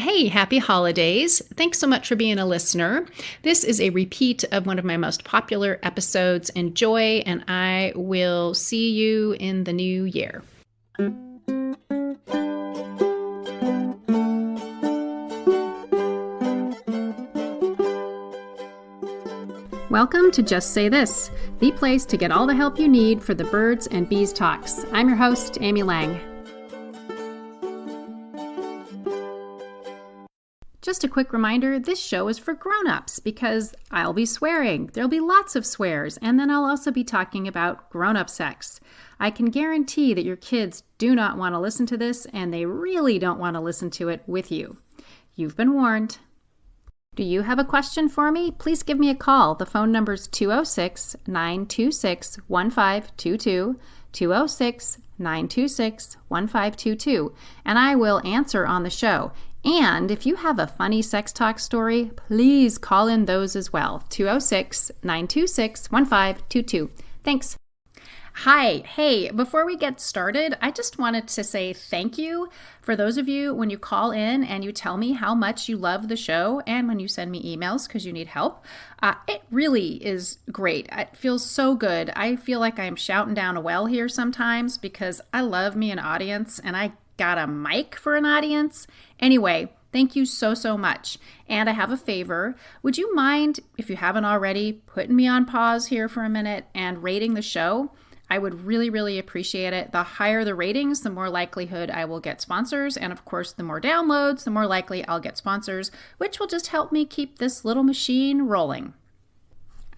Hey, happy holidays. Thanks so much for being a listener. This is a repeat of one of my most popular episodes. Enjoy, and I will see you in the new year. Welcome to Just Say This, the place to get all the help you need for the birds and bees talks. I'm your host, Amy Lang. Just a quick reminder, this show is for grown-ups because I'll be swearing. There'll be lots of swears, and then I'll also be talking about grown-up sex. I can guarantee that your kids do not want to listen to this, and they really don't want to listen to it with you. You've been warned. Do you have a question for me? Please give me a call. The phone number is 206-926-1522, 206-926-1522, and I will answer on the show. And if you have a funny sex talk story, please call in those as well. 206-926-1522. Thanks. Hi. Hey, before we get started, I just wanted to say thank you for those of you when you call in and you tell me how much you love the show and when you send me emails because you need help. It really is great. It feels so good. I feel like I'm shouting down a well here sometimes because I love me an audience and I got a mic for an audience. Anyway, thank you so much. And I have a favor. Would you mind, if you haven't already, putting me on pause here for a minute and rating the show? I would really appreciate it. The higher the ratings, the more likelihood I will get sponsors. And of course, the more downloads, the more likely I'll get sponsors, which will just help me keep this little machine rolling.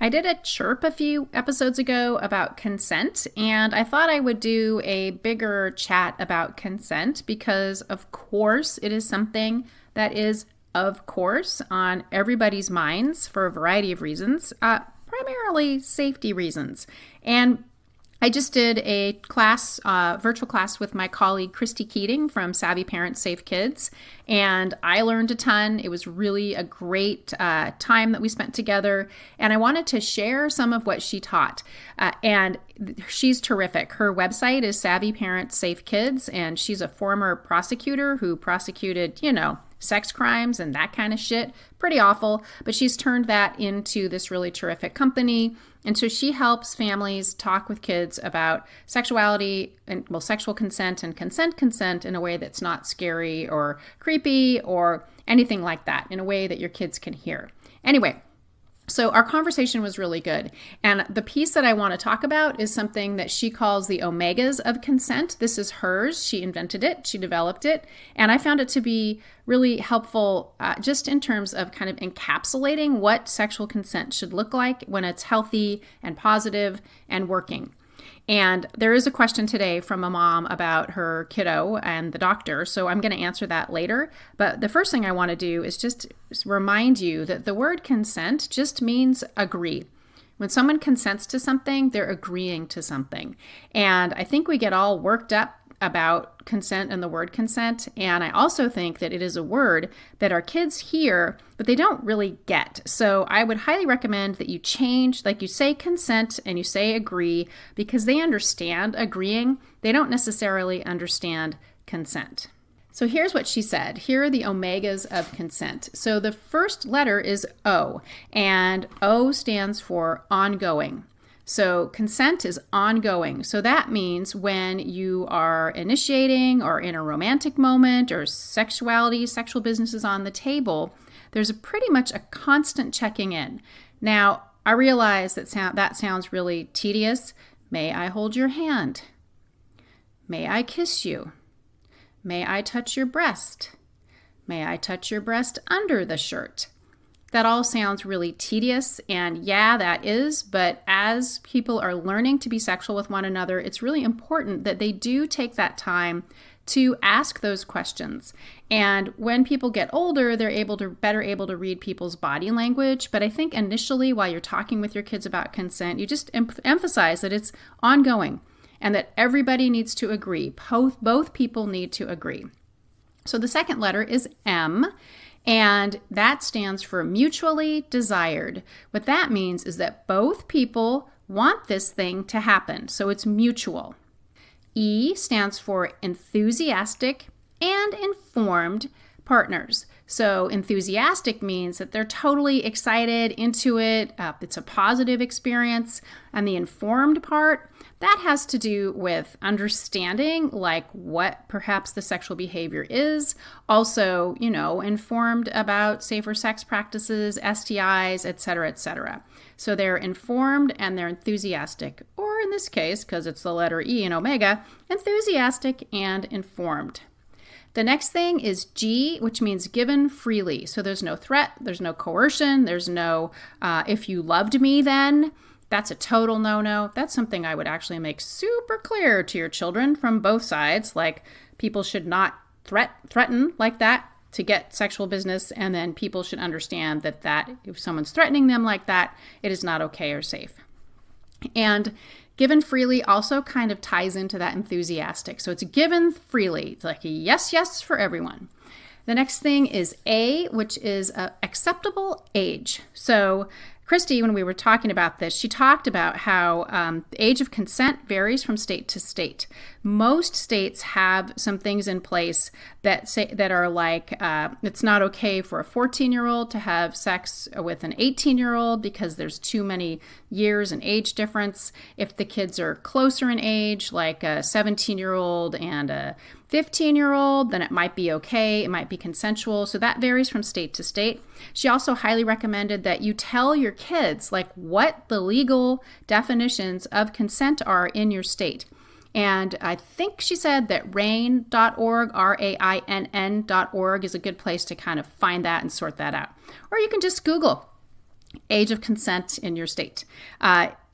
I did a chirp a few episodes ago about consent, and I thought I would do a bigger chat about consent because, of course, it is something that is, of course, on everybody's minds for a variety of reasons, primarily safety reasons. And I just did a class, virtual class with my colleague, Christy Keating from Savvy Parents Safe Kids, and I learned a ton. It was really a great time that we spent together, and I wanted to share some of what she taught, and she's terrific. Her website is Savvy Parents Safe Kids, and she's a former prosecutor who prosecuted, sex crimes and that kind of shit. Pretty awful, but she's turned that into this really terrific company. And so she helps families talk with kids about sexuality and, sexual consent and consent in a way that's not scary or creepy or anything like that, in a way that your kids can hear. Anyway, so our conversation was really good. And the piece that I want to talk about is something that she calls the omegas of consent. This is hers. She invented it. She developed it. And I found it to be really helpful just in terms of kind of encapsulating what sexual consent should look like when it's healthy and positive and working. And there is a question today from a mom about her kiddo and the doctor, so I'm going to answer that later. But the first thing I want to do is just remind you that the word consent just means agree. When someone consents to something, they're agreeing to something. And I think we get all worked up about consent and the word consent. And I also think that it is a word that our kids hear, but they don't really get. So I would highly recommend that you change, like you say consent and you say agree, because they understand agreeing. They don't necessarily understand consent. So here's what she said. Here are the omegas of consent. So the first letter is O, and O stands for ongoing. So consent is ongoing. So that means when you are initiating or in a romantic moment or sexual business is on the table, there's pretty much a constant checking in. Now, I realize that that sounds really tedious. May I hold your hand? May I kiss you? May I touch your breast? May I touch your breast under the shirt? That all sounds really tedious, and yeah, that is, but as people are learning to be sexual with one another, it's really important that they do take that time to ask those questions. And when people get older, they're better able to read people's body language. But I think initially, while you're talking with your kids about consent, you just emphasize that it's ongoing and that everybody needs to agree. Both people need to agree. So the second letter is M. And that stands for mutually desired. What that means is that both people want this thing to happen, so it's mutual. E stands for enthusiastic and informed partners. So enthusiastic means that they're totally excited, into it. It's a positive experience. And the informed part, that has to do with understanding like what perhaps the sexual behavior is. Also, informed about safer sex practices, STIs, et cetera, et cetera. So they're informed and they're enthusiastic, or in this case, because it's the letter E in omega, enthusiastic and informed. The next thing is G, which means given freely. So there's no threat, there's no coercion, there's no if you loved me then. That's a total no-no. That's something I would actually make super clear to your children from both sides. Like, people should not threaten like that to get sexual business, and then people should understand that if someone's threatening them like that, it is not okay or safe. And given freely also kind of ties into that enthusiastic. So it's given freely. It's like a yes for everyone. The next thing is A, which is acceptable age. So Christy, when we were talking about this, she talked about how the age of consent varies from state to state. Most states have some things in place that are like it's not okay for a 14-year-old to have sex with an 18-year-old because there's too many years and age difference. If the kids are closer in age, like a 17-year-old and a 15-year-old, then it might be okay. It might be consensual. So that varies from state to state. She also highly recommended that you tell your kids like what the legal definitions of consent are in your state. And I think she said that RAINN.org, RAINN.org, is a good place to kind of find that and sort that out. Or you can just Google age of consent in your state.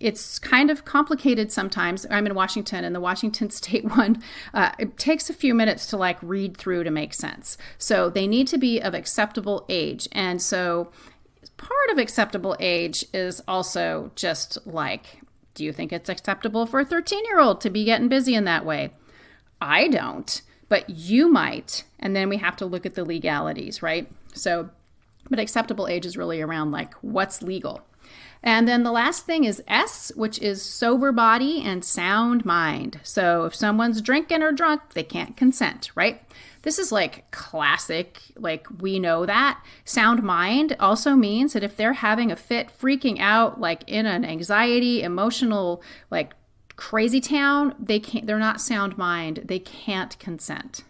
It's kind of complicated sometimes. I'm in Washington, and the Washington state one, it takes a few minutes to like read through to make sense. So they need to be of acceptable age. And so part of acceptable age is also just like, do you think it's acceptable for a 13-year-old to be getting busy in that way? I don't, but you might. And then we have to look at the legalities, right? So, but acceptable age is really around like what's legal. And then the last thing is S, which is sober body and sound mind. So if someone's drinking or drunk, they can't consent, right? This is like classic, like we know that. Sound mind also means that if they're having a fit, freaking out, like in an anxiety, emotional, like crazy town, they're not sound mind. They can't consent.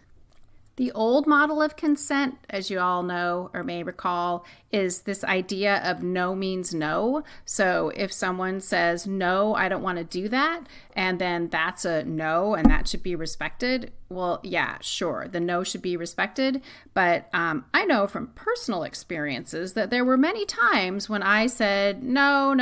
The old model of consent, as you all know or may recall, is this idea of no means no. So if someone says, no, I don't want to do that, and then that's a no and that should be respected, well, yeah, sure, the no should be respected. But I know from personal experiences that there were many times when I said no,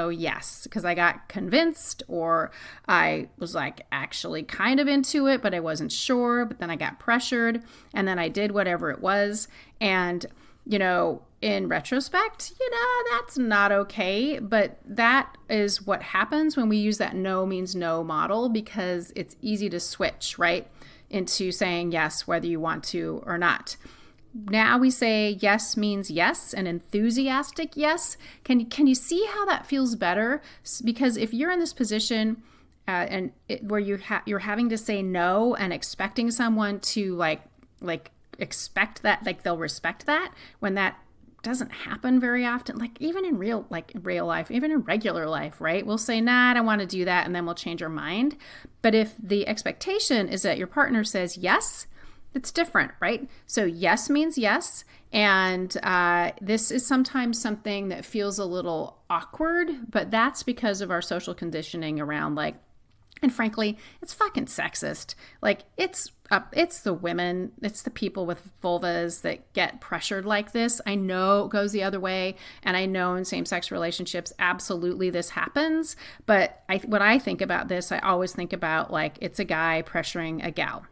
yes, because I got convinced, or I was like actually kind of into it, but I wasn't sure, but then I got pressured, and then I did whatever it was. And in retrospect, that's not okay. But that is what happens when we use that no means no model, because it's easy to switch, right, into saying yes, whether you want to or not. Now we say yes means yes, an enthusiastic yes. Can you see how that feels better? Because if you're in this position where you're having to say no and expecting someone to like expect that, like they'll respect that, when that doesn't happen very often, like even in real life, even in regular life, right? We'll say, nah, I don't want to do that, and then we'll change our mind. But if the expectation is that your partner says yes, it's different, right? So yes means yes. And this is sometimes something that feels a little awkward, but that's because of our social conditioning around like, and frankly, it's fucking sexist. Like it's the women, it's the people with vulvas that get pressured like this. I know it goes the other way, and I know in same-sex relationships, absolutely this happens. But when I think about this, I always think about like it's a guy pressuring a gal.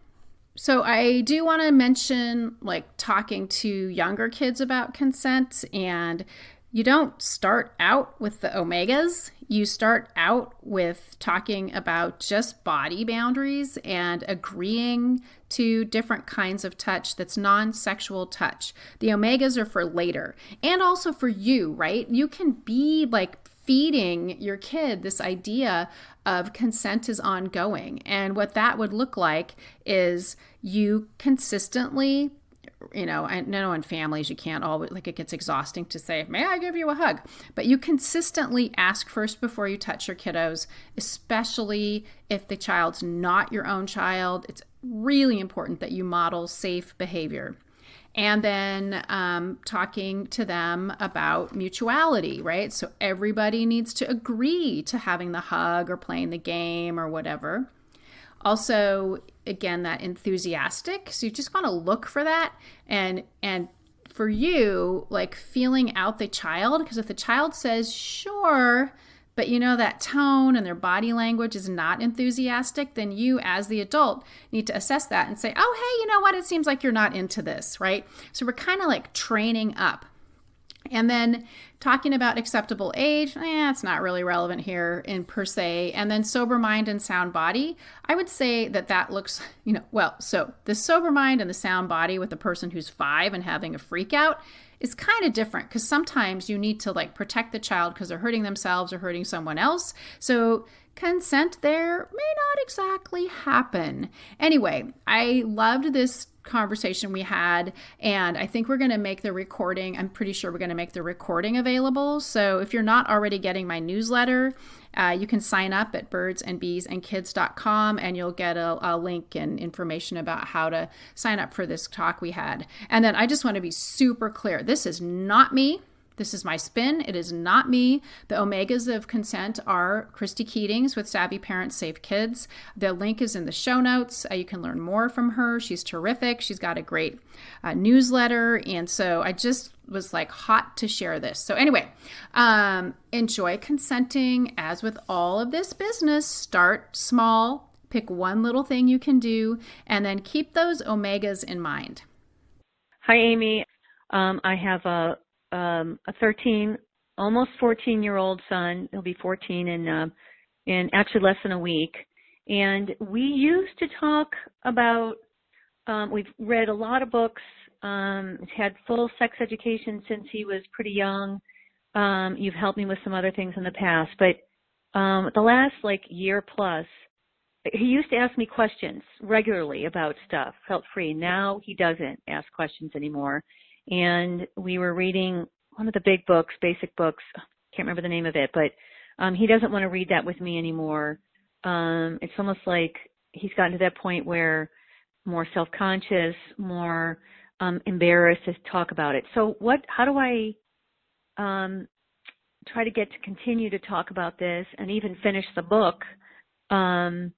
So I do want to mention like talking to younger kids about consent, and you don't start out with the omegas. You start out with talking about just body boundaries and agreeing to different kinds of touch that's non-sexual touch. The omegas are for later, and also for you, right? You can be like feeding your kid this idea of consent is ongoing. And what that would look like is you consistently I know in families you can't always, like, it gets exhausting to say, may I give you a hug? But you consistently ask first before you touch your kiddos, especially if the child's not your own child. It's really important that you model safe behavior. And then talking to them about mutuality, right? So everybody needs to agree to having the hug or playing the game or whatever. Also, again, that enthusiastic. So you just want to look for that. And for you, like, feeling out the child, because if the child says, sure, but that tone and their body language is not enthusiastic, then you as the adult need to assess that and say, oh, hey, you know what? It seems like you're not into this, right? So we're kind of like training up. And then talking about acceptable age, it's not really relevant here in per se. And then sober mind and sound body, I would say that looks, so the sober mind and the sound body with the person who's 5 and having a freak out is kind of different, because sometimes you need to like protect the child because they're hurting themselves or hurting someone else. So consent there may not exactly happen. Anyway, I loved this conversation we had, and I think we're going to make the recording. I'm pretty sure we're going to make the recording available. So if you're not already getting my newsletter, you can sign up at birdsandbeesandkids.com, and you'll get a link and information about how to sign up for this talk we had. And then I just want to be super clear. This is not me. This is my spin. It is not me. The omegas of consent are Christy Keatings with Savvy Parents Save Kids. The link is in the show notes. You can learn more from her. She's terrific. She's got a great newsletter. And so I just was like hot to share this. So anyway, enjoy consenting. As with all of this business, start small, pick one little thing you can do, and then keep those omegas in mind. Hi, Amy. I have a 13, almost 14-year-old son. He'll be 14 in actually less than a week. And we used to talk about, we've read a lot of books. He's had full sex education since he was pretty young. You've helped me with some other things in the past. But the last year plus, he used to ask me questions regularly about stuff, felt free. Now he doesn't ask questions anymore. And we were reading one of the big books, basic books. Can't remember the name of it, but he doesn't want to read that with me anymore. It's almost like he's gotten to that point where more self-conscious, more embarrassed to talk about it. So how do I try to get to continue to talk about this and even finish the book? And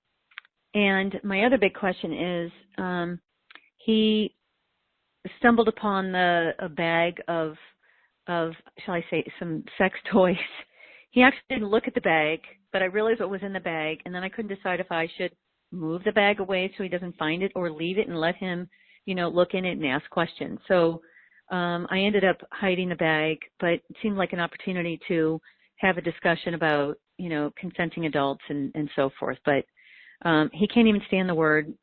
my other big question is, he stumbled upon a bag of, shall I say, some sex toys. He actually didn't look at the bag, but I realized what was in the bag, and then I couldn't decide if I should move the bag away so he doesn't find it or leave it and let him, look in it and ask questions. So I ended up hiding the bag, but it seemed like an opportunity to have a discussion about, consenting adults and so forth. But he can't even stand the word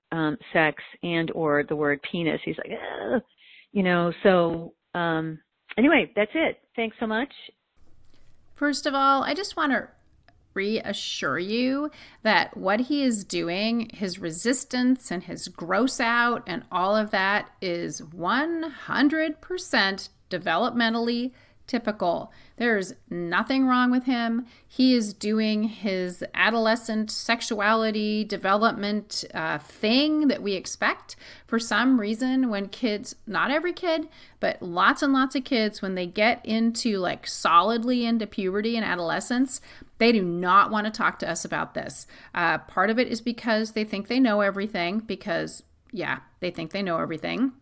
sex and or the word penis. He's like, so anyway, that's it. Thanks so much. First of all, I just want to reassure you that what he is doing, his resistance and his gross out and all of that is 100% developmentally typical. There's nothing wrong with him. He is doing his adolescent sexuality development thing that we expect. For some reason, when kids, not every kid, but lots and lots of kids, when they get into solidly into puberty and adolescence, they do not want to talk to us about this. Part of it is because they think they know everything, they think they know everything.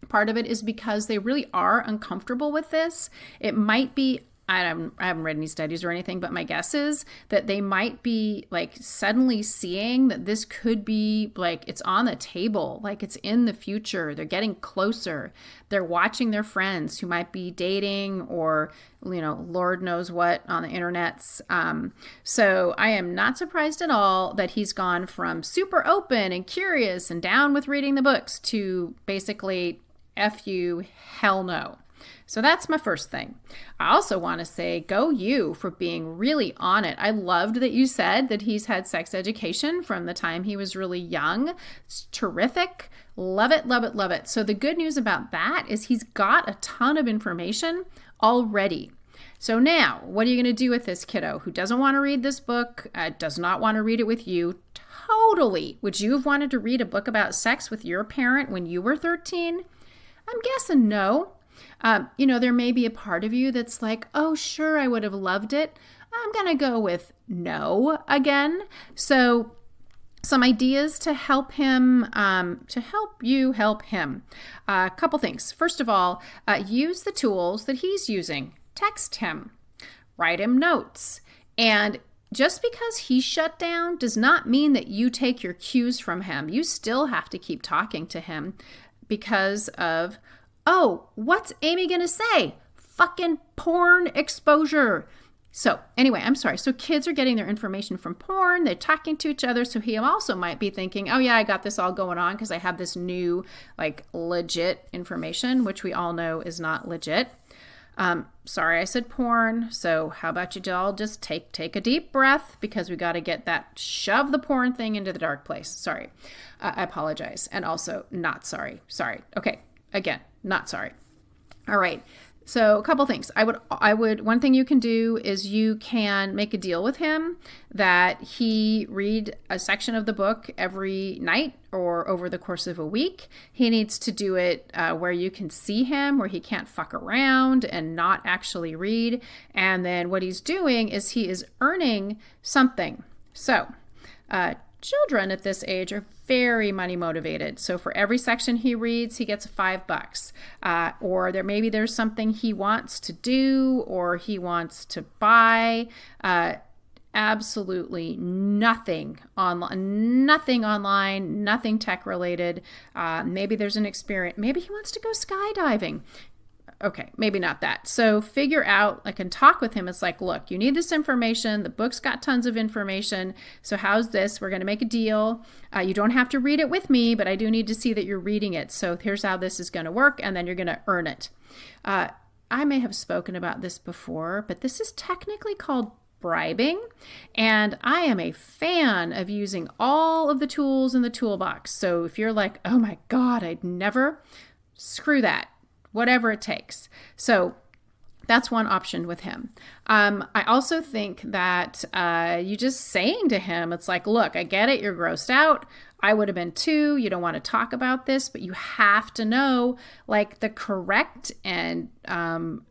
Part of it is because they really are uncomfortable with this. It might be, I haven't read any studies or anything, but my guess is that they might be suddenly seeing that this could be it's on the table, it's in the future. They're getting closer. They're watching their friends who might be dating or, Lord knows what on the internets. So I am not surprised at all that he's gone from super open and curious and down with reading the books to basically F you, hell no. So that's my first thing. I also want to say, go you for being really on it. I loved that you said that he's had sex education from the time he was really young. It's terrific. Love it, love it, love it. So the good news about that is he's got a ton of information already. So now, what are you going to do with this kiddo who doesn't want to read this book, does not want to read it with you? Totally. Would you have wanted to read a book about sex with your parent when you were 13? I'm guessing no. There may be a part of you that's like, oh, sure, I would have loved it. I'm going to go with no again. So some ideas to help him, to help you help him. A couple things. First of all, use the tools that he's using. Text him, write him notes. And just because he's shut down does not mean that you take your cues from him. You still have to keep talking to him because of, oh, what's Amy going to say? Fucking porn exposure. So anyway, I'm sorry. So kids are getting their information from porn. They're talking to each other. So he also might be thinking, oh yeah, I got this all going on because I have this new legit information, which we all know is not legit. Sorry, I said porn. So how about you all just take a deep breath because we got to get that, shove the porn thing into the dark place. Sorry. I apologize. And also not sorry. Sorry. Okay. Again, not sorry. All right. So a couple things. One thing you can do is you can make a deal with him that he read a section of the book every night or over the course of a week. He needs to do it where you can see him, where he can't fuck around and not actually read. And then what he's doing is he is earning something. So, children at this age are very money motivated. So for every section he reads, he gets $5. Or there's something he wants to do or he wants to buy. Absolutely nothing online, nothing tech related. Maybe there's an experience. Maybe he wants to go skydiving. Okay, maybe not that. So figure out, I can talk with him. It's like, look, you need this information. The book's got tons of information. So how's this? We're going to make a deal. You don't have to read it with me, but I do need to see that you're reading it. So here's how this is going to work. And then you're going to earn it. I may have spoken about this before, but this is technically called bribing. And I am a fan of using all of the tools in the toolbox. So if you're like, oh my God, I'd never, screw that. Whatever it takes. So that's one option with him. I also think that you just saying to him, it's like, look, I get it. You're grossed out. I would have been too. You don't want to talk about this, but you have to know the correct and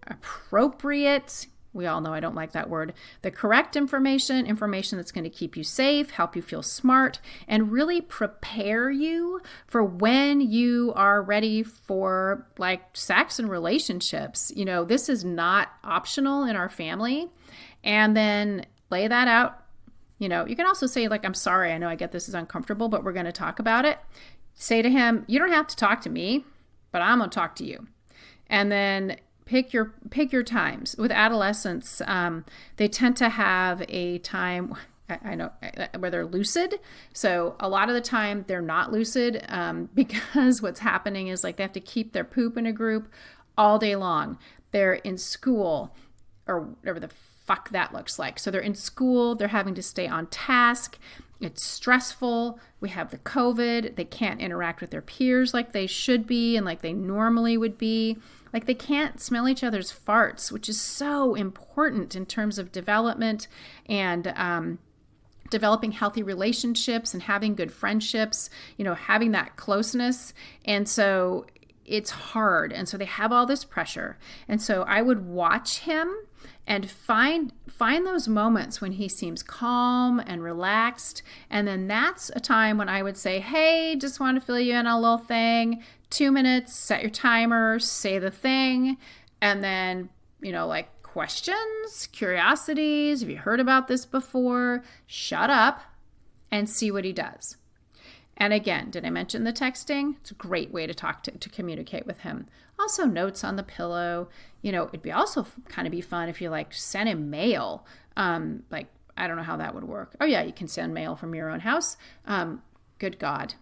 appropriate, we all know I don't like that word, the correct information that's going to keep you safe, help you feel smart, and really prepare you for when you are ready for sex and relationships. This is not optional in our family. And then lay that out. You can also say I'm sorry, I know I get this is uncomfortable, but we're going to talk about it. Say to him, you don't have to talk to me, but I'm going to talk to you. And then pick your times. With adolescents, they tend to have a time, I know, where they're lucid. So a lot of the time they're not lucid because what's happening is they have to keep their poop in a group all day long. They're in school or whatever the fuck that looks like. So they're in school, they're having to stay on task. It's stressful. We have the COVID. They can't interact with their peers like they should be and like they normally would be. They can't smell each other's farts, which is so important in terms of development and developing healthy relationships and having good friendships, having that closeness. And so it's hard. And so they have all this pressure. And so I would watch him and find those moments when he seems calm and relaxed. And then that's a time when I would say, hey, just want to fill you in on a little thing. 2 minutes, set your timer, say the thing. And then, questions, curiosities. Have you heard about this before? Shut up and see what he does. And again, did I mention the texting? It's a great way to talk to communicate with him. Also notes on the pillow. It'd be also kind of be fun if you send him mail. I don't know how that would work. Oh yeah, you can send mail from your own house. Good God.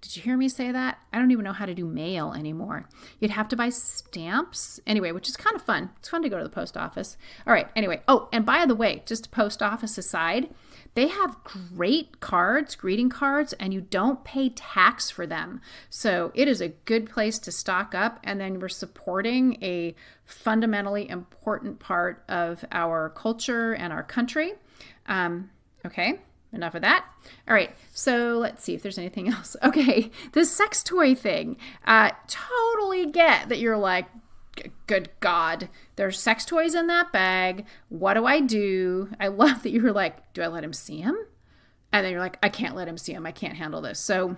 Did you hear me say that? I don't even know how to do mail anymore. You'd have to buy stamps. Anyway, which is kind of fun. It's fun to go to the post office. All right, anyway. Oh, and by the way, just post office aside, they have great cards, greeting cards, and you don't pay tax for them. So it is a good place to stock up, and then we're supporting a fundamentally important part of our culture and our country. Okay, enough of that. All right, so let's see if there's anything else. Okay, the sex toy thing. Totally get that you're like, good God, there's sex toys in that bag. What do I do? I love that you were like, do I let him see him? And then you're like, I can't let him see him. I can't handle this. So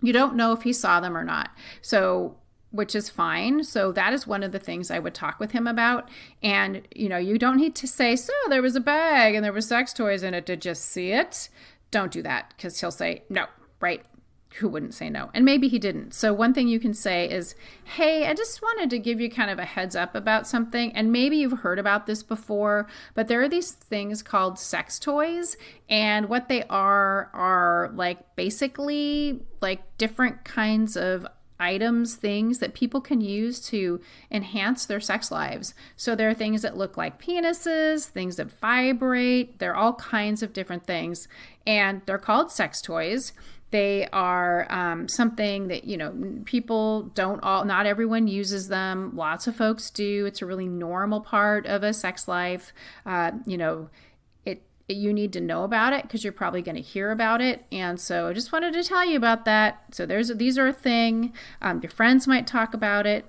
you don't know if he saw them or not. So, which is fine. So that is one of the things I would talk with him about. And, you don't need to say, so there was a bag and there was sex toys in it. Did you see it? Don't do that, because he'll say no, right? Who wouldn't say no? And maybe he didn't. So one thing you can say is, hey, I just wanted to give you kind of a heads up about something. And maybe you've heard about this before, but there are these things called sex toys. And what they are like basically like different kinds of items, things that people can use to enhance their sex lives. So there are things that look like penises, things that vibrate. There are all kinds of different things. And they're called sex toys. They are something that, people not everyone uses them. Lots of folks do. It's a really normal part of a sex life. You need to know about it because you're probably going to hear about it. And so I just wanted to tell you about that. So these are a thing. Your friends might talk about it.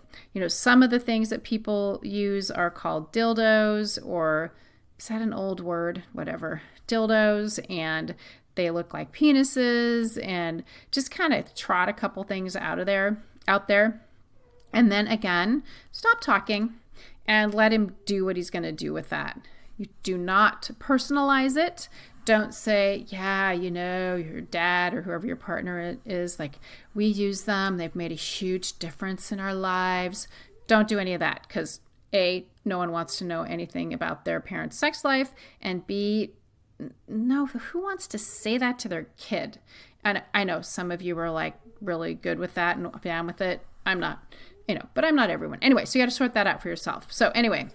Some of the things that people use are called dildos, or is that an old word? Whatever. Dildos, and they look like penises, and just kind of trot a couple things out there. And then again, stop talking and let him do what he's going to do with that. You do not personalize it. Don't say, yeah, your dad or whoever your partner is, like, we use them. They've made a huge difference in our lives. Don't do any of that, because A, no one wants to know anything about their parents' sex life, and B, no, who wants to say that to their kid? And I know some of you are like really good with that and down with it. I'm not, but I'm not everyone. Anyway, so you got to sort that out for yourself. So anyway,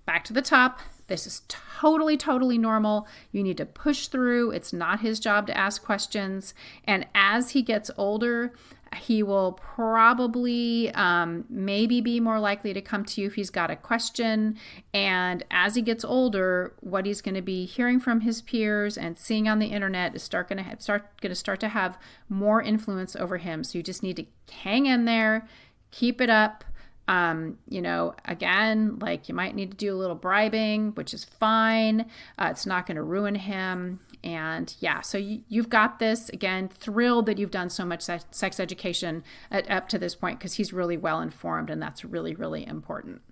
back to the top. This is totally, totally normal. You need to push through. It's not his job to ask questions. And as he gets older, he will probably maybe be more likely to come to you if he's got a question. And as he gets older, what he's going to be hearing from his peers and seeing on the internet is start to have more influence over him. So you just need to hang in there, keep it up. Again, like, you might need to do a little bribing, which is fine. It's not going to ruin him. And yeah, so you've got this. Again, thrilled that you've done so much sex education up to this point, because he's really well informed, and that's really, really important.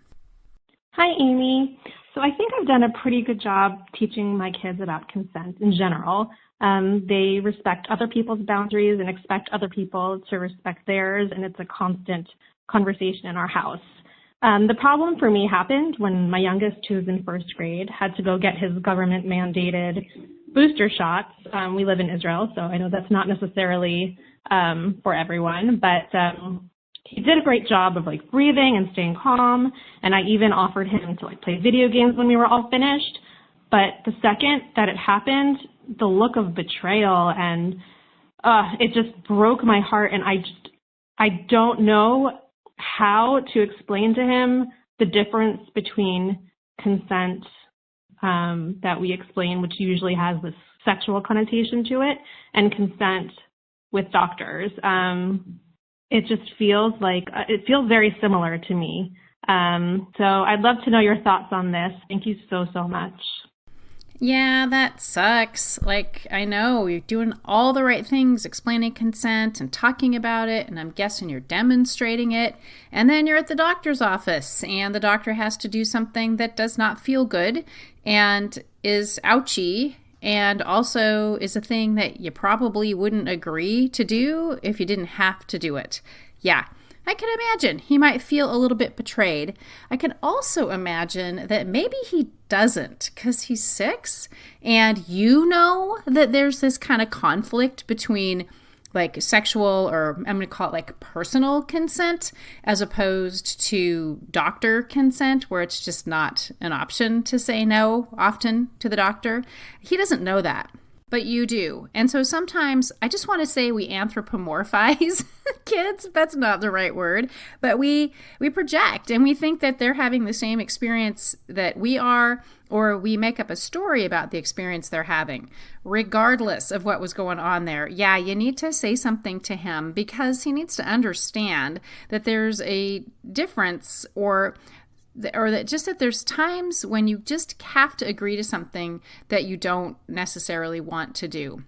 Hi, Amy. So I think I've done a pretty good job teaching my kids about consent in general. They respect other people's boundaries and expect other people to respect theirs, and it's a constant conversation in our house. The problem for me happened when my youngest, who's in first grade, had to go get his government-mandated booster shots. We live in Israel, so I know that's not necessarily for everyone, but he did a great job of breathing and staying calm, and I even offered him to play video games when we were all finished. But the second that it happened, the look of betrayal, and it just broke my heart, and I don't know how to explain to him the difference between consent that we explain, which usually has this sexual connotation to it, and consent with doctors. It just feels it feels very similar to me. So I'd love to know your thoughts on this. Thank you so, so much. Yeah, that sucks. I know you're doing all the right things, explaining consent and talking about it, and I'm guessing you're demonstrating it. And then you're at the doctor's office, and the doctor has to do something that does not feel good and is ouchy, and also is a thing that you probably wouldn't agree to do if you didn't have to do it. Yeah. I can imagine he might feel a little bit betrayed. I can also imagine that maybe he doesn't, because he's 6, and you know that there's this kind of conflict between like sexual, or I'm going to call it like personal consent, as opposed to doctor consent, where it's just not an option to say no often to the doctor. He doesn't know that, but you do. And so sometimes I just want to say we anthropomorphize kids. That's not the right word, but we project and we think that they're having the same experience that we are, or we make up a story about the experience they're having, regardless of what was going on there. Yeah, you need to say something to him because he needs to understand that there's a difference, or that just that there's times when you just have to agree to something that you don't necessarily want to do.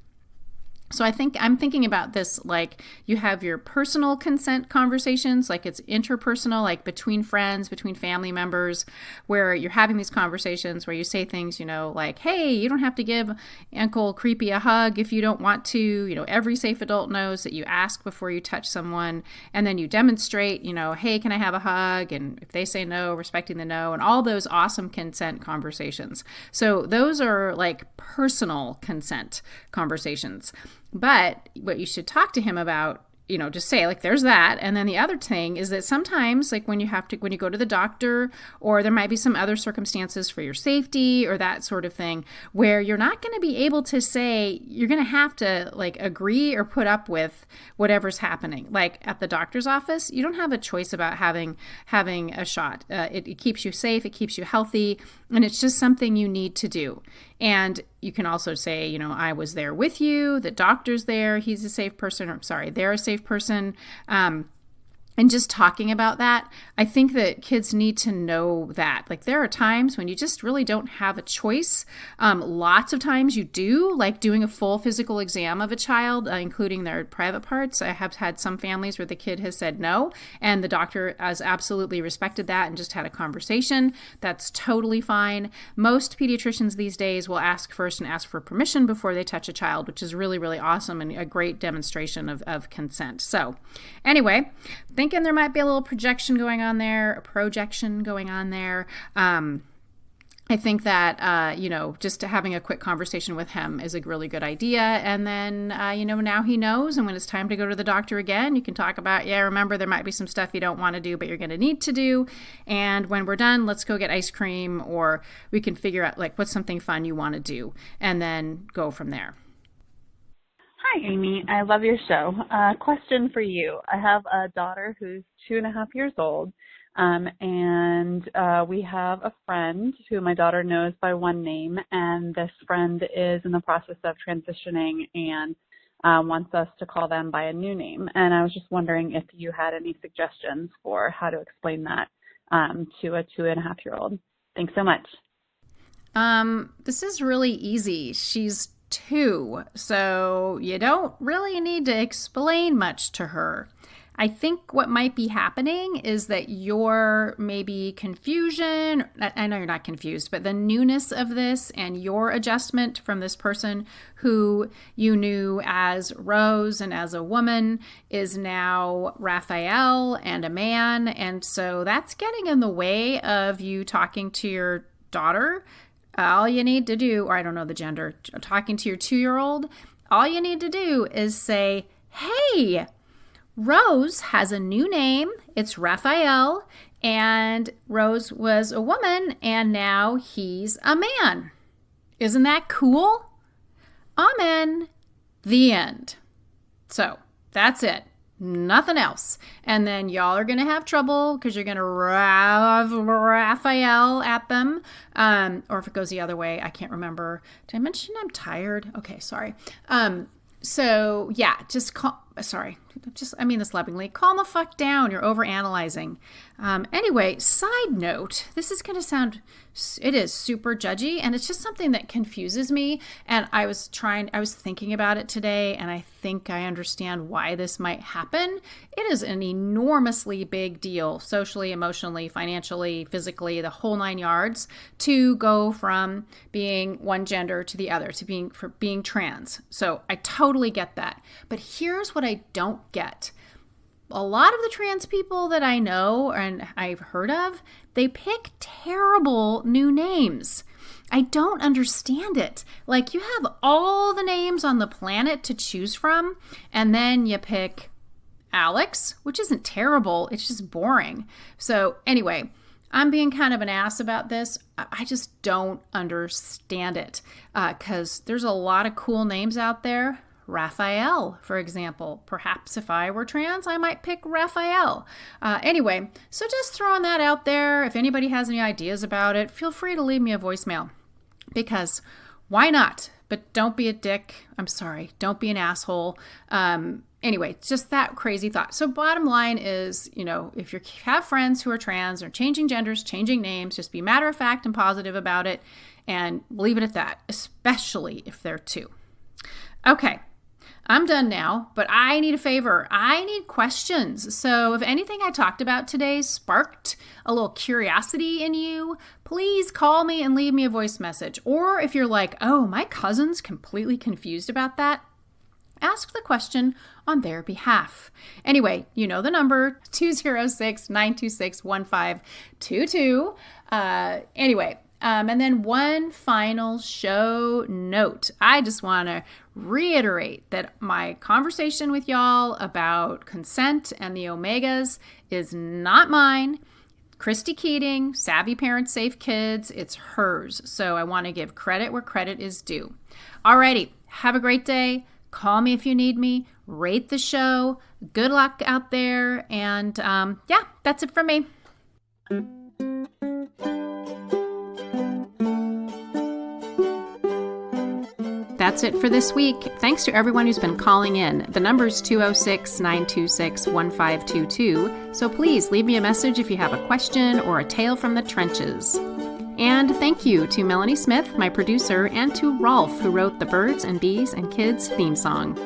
So I'm thinking about this like you have your personal consent conversations, like it's interpersonal, like between friends, between family members, where you're having these conversations where you say things, like, hey, you don't have to give Uncle Creepy a hug if you don't want to. Every safe adult knows that you ask before you touch someone, and then you demonstrate, hey, can I have a hug? And if they say no, respecting the no, and all those awesome consent conversations. So those are like personal consent conversations. But what you should talk to him about, just say like, there's that. And then the other thing is that sometimes like when you go to the doctor, or there might be some other circumstances for your safety or that sort of thing, where you're not going to be able to say, you're going to have to like agree or put up with whatever's happening. Like at the doctor's office, you don't have a choice about having a shot. It keeps you safe. It keeps you healthy. And it's just something you need to do. And you can also say, I was there with you, the doctor's there, he's a safe person, or they're a safe person. And just talking about that, I think that kids need to know that. Like there are times when you just really don't have a choice. Lots of times you do, like doing a full physical exam of a child, including their private parts. I have had some families where the kid has said no, and the doctor has absolutely respected that and just had a conversation. That's totally fine. Most pediatricians these days will ask first and ask for permission before they touch a child, which is really, really awesome and a great demonstration of consent. So anyway, thinking there might be a little projection going on there. I think that, just having a quick conversation with him is a really good idea. And then, now he knows. And when it's time to go to the doctor again, you can talk about, remember, there might be some stuff you don't want to do, but you're going to need to do. And when we're done, let's go get ice cream, or we can figure out like what's something fun you want to do, and then go from there. Hi, Amy. I love your show. Question for you. I have a daughter who's 2.5 years old, and we have a friend who my daughter knows by one name, and this friend is in the process of transitioning and wants us to call them by a new name. And I was just wondering if you had any suggestions for how to explain that to a 2.5-year-old. Thanks so much. This is really easy. She's 2, so you don't really need to explain much to her. I think what might be happening is that your maybe confusion, I know you're not confused, but the newness of this and your adjustment from this person who you knew as Rose and as a woman is now Raphael and a man. And so that's getting in the way of you talking to your daughter. All you need to do, or I don't know the gender, talking to your 2-year-old, all you need to do is say, hey, Rose has a new name. It's Raphael, and Rose was a woman, and now he's a man. Isn't that cool? Amen. The end. So that's it. Nothing else. And then y'all are going to have trouble because you're going to Raphael at them. Or if it goes the other way, I can't remember. Did I mention I'm tired? Okay, sorry. So yeah, just I mean this lovingly. Calm the fuck down. You're overanalyzing. Anyway, side note, this is going to sound, it is super judgy, and it's just something that confuses me. And I was thinking about it today, and I think I understand why this might happen. It is an enormously big deal, socially, emotionally, financially, physically, the whole 9 yards, to go from being one gender to the other, to being trans. So I totally get that. But here's what I don't get. a lot of the trans people that I know and I've heard of, they pick terrible new names. I don't understand it. Like, you have all the names on the planet to choose from, and then you pick Alex, which isn't terrible. It's just boring. So anyway, I'm being kind of an ass about this. I just don't understand it because there's a lot of cool names out there. Raphael, for example. Perhaps if I were trans, I might pick Raphael. Anyway, so just throwing that out there. If anybody has any ideas about it, feel free to leave me a voicemail. Because why not? But don't be a dick. I'm sorry. Don't be an asshole. Anyway, just that crazy thought. So bottom line is, if you have friends who are trans or changing genders, changing names, just be matter of fact and positive about it and leave it at that, especially if they're two. Okay. I'm done now, but I need a favor. I need questions. So if anything I talked about today sparked a little curiosity in you, please call me and leave me a voice message. Or if you're like, oh, my cousin's completely confused about that, ask the question on their behalf. Anyway, you know the number, 206-926-1522. And then one final show note. I just want to reiterate that my conversation with y'all about consent and the Omegas is not mine. Christy Keating, Savvy Parents Safe Kids, it's hers. So I want to give credit where credit is due. Alrighty, have a great day. Call me if you need me. Rate the show. Good luck out there. And that's it from me. That's it for this week. Thanks to everyone who's been calling in. The number's 206-926-1522, so please leave me a message if you have a question or a tale from the trenches. And thank you to Melanie Smith, my producer, and to Rolf, who wrote the Birds and Bees and Kids theme song.